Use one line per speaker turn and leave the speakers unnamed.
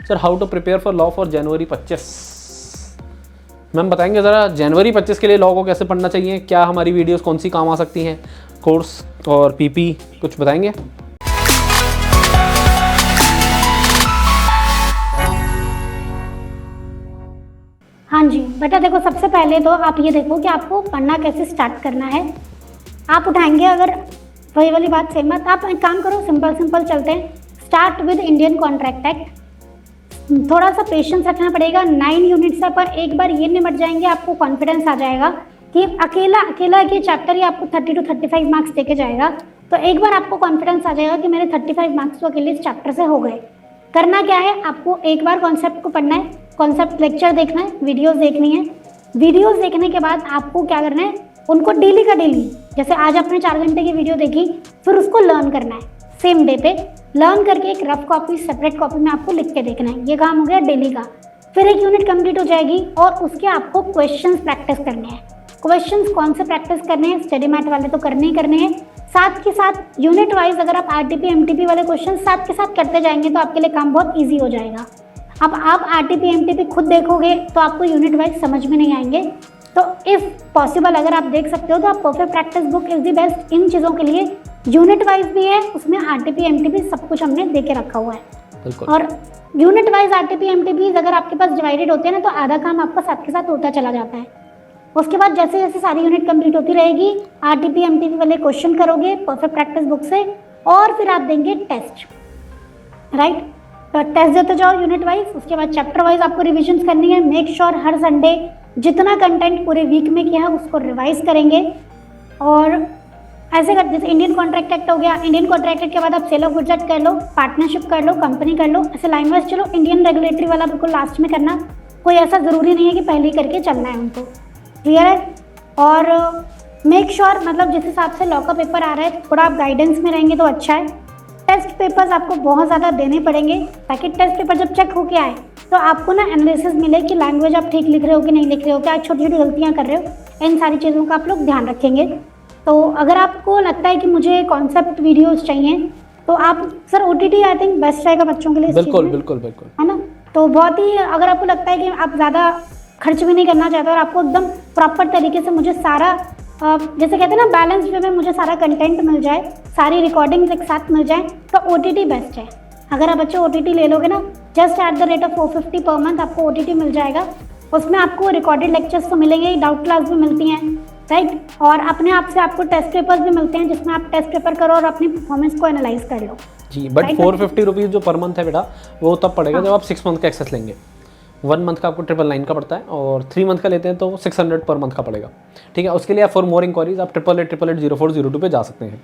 Sir how to prepare for law for January 25। Ma'am बताएंगे ज़रा जनवरी 25 के लिए लॉ को कैसे पढ़ना चाहिए, क्या हमारी वीडियोस कौन सी काम आ सकती हैं, कोर्स और पीपी कुछ बताएंगे।
हाँ जी बेटा, देखो सबसे पहले तो आप ये देखो कि आपको पढ़ना कैसे स्टार्ट करना है। आप उठाएंगे, अगर वही वाली बात सेम बात, आप एक काम करो, सिंपल सिंपल चलते हैं। Start with Indian contract act. थोड़ा सा पेशेंस रखना पड़ेगा, 9 यूनिट्स है, पर एक बार ये निपट जाएंगे आपको कॉन्फिडेंस आ जाएगा कि अकेला ये चैप्टर ही आपको 30 to 35 मार्क्स देके जाएगा। तो एक बार आपको कॉन्फिडेंस आ जाएगा कि मेरे 35 मार्क्स तो अकेले इस चैप्टर से हो गए। करना क्या है, आपको एक बार कॉन्सेप्ट को पढ़ना है, कॉन्सेप्ट लेक्चर देखना है, वीडियोस देखनी है। वीडियोस देखने के बाद आपको क्या करना है, उनको डेली का डेली, जैसे आज आपने 4 घंटे की वीडियो देखी, फिर उसको लर्न करना है सेम डे पे। लर्न करके एक रफ कॉपी सेपरेट कॉपी में आपको लिख के देखना है। ये काम हो गया डेली का। फिर एक यूनिट कंप्लीट हो जाएगी और उसके आपको क्वेश्चंस प्रैक्टिस करने हैं। क्वेश्चंस कौन से प्रैक्टिस करने हैं, स्टडी मैट वाले तो करने ही करने हैं, साथ के साथ यूनिट वाइज अगर आप आरटीपी एमटीपी वाले क्वेश्चन साथ के साथ करते जाएंगे तो आपके लिए काम बहुत ईजी हो जाएगा। अब आप आरटीपी एमटीपी खुद देखोगे तो आपको यूनिट वाइज समझ में नहीं आएंगे। तो इफ़ पॉसिबल अगर आप देख सकते हो तो आप perfect practice book is the best in चीज़ों के लिए। यूनिट वाइज भी है, उसमें आरटीपी एमटीपी सब कुछ हमने दे के रखा हुआ है। और यूनिट वाइज आरटीपी एमटीपी अगर आपके पास डिवाइडेड होते हैं ना, तो आधा काम आपका साथ के साथ होता चला जाता है। उसके बाद जैसे जैसे सारी यूनिट कंप्लीट होती रहेगी, आरटीपी एमटीपी वाले क्वेश्चन करोगे परफेक्ट प्रैक्टिस बुक से, और फिर आप देंगे टेस्ट, राइट। तो टेस्ट देते जाओ यूनिट वाइज। उसके बाद चैप्टर वाइज आपको रिविजन करनी है। मेक श्योर हर संडे जितना कंटेंट पूरे वीक में किया है उसको रिवाइज करेंगे। और ऐसे कर, जैसे इंडियन कॉन्ट्रैक्ट एक्ट हो गया, इंडियन कॉन्ट्रैक्ट एक्ट के बाद आप सेल ऑफ गुड्स एक्ट कर लो, पार्टनरशिप कर लो, कंपनी कर लो, ऐसे लाइन वाइज चलो। इंडियन रेगुलेटरी वाला बिल्कुल लास्ट में करना, कोई ऐसा ज़रूरी नहीं है कि पहले ही करके चलना है उनको, क्लियर है। और मेक श्योर मतलब जिस हिसाब से लॉ का पेपर आ रहा है थोड़ा आप गाइडेंस में रहेंगे तो अच्छा है। टेस्ट पेपर्स आपको बहुत ज़्यादा देने पड़ेंगे ताकि टेस्ट पेपर जब चेक होके आए तो आपको ना एनालिसिस मिले कि लैंग्वेज आप ठीक लिख रहे हो कि नहीं लिख रहे हो, क्या छोटी छोटी गलतियाँ कर रहे हो, इन सारी चीज़ों का आप लोग ध्यान रखेंगे। तो अगर आपको लगता है कि मुझे कॉन्सेप्ट वीडियोस चाहिए तो आप sir OTT I think best रहेगा बच्चों के लिए।
बिल्कुल बिल्कुल बिल्कुल,
है ना। तो बहुत ही, अगर आपको लगता है कि आप ज़्यादा खर्च भी नहीं करना चाहते और आपको एकदम प्रॉपर तरीके से मुझे सारा जैसे कहते हैं ना बैलेंस वे में मुझे सारा कंटेंट मिल जाए, सारी रिकॉर्डिंग्स एक साथ मिल जाए, तो OTT बेस्ट है। अगर आप बच्चे OTT ले लोगे ना, just at the rate of 450 per month आपको OTT मिल जाएगा। उसमें आपको रिकॉर्डेड लेक्चर्स तो मिलेंगे ही, डाउट क्लास भी मिलती हैं, राइट। और अपने आप से आपको टेस्ट पेपर्स भी मिलते हैं जिसमें आप टेस्ट पेपर करो और अपनी परफॉर्मेंस को एनालाइज कर लो
जी। बट 450 रुपीज़ जो पर मंथ है बेटा, वो तब पड़ेगा जब आप 6 मंथ का एक्सेस लेंगे। 1 मंथ का आपको 999 का पड़ता है, और 3 मंथ का लेते हैं तो 600 पर मंथ का पड़ेगा। ठीक है, उसके लिए आप फॉर मोर इंक्वायरीज आप 88880402 पे जा सकते हैं।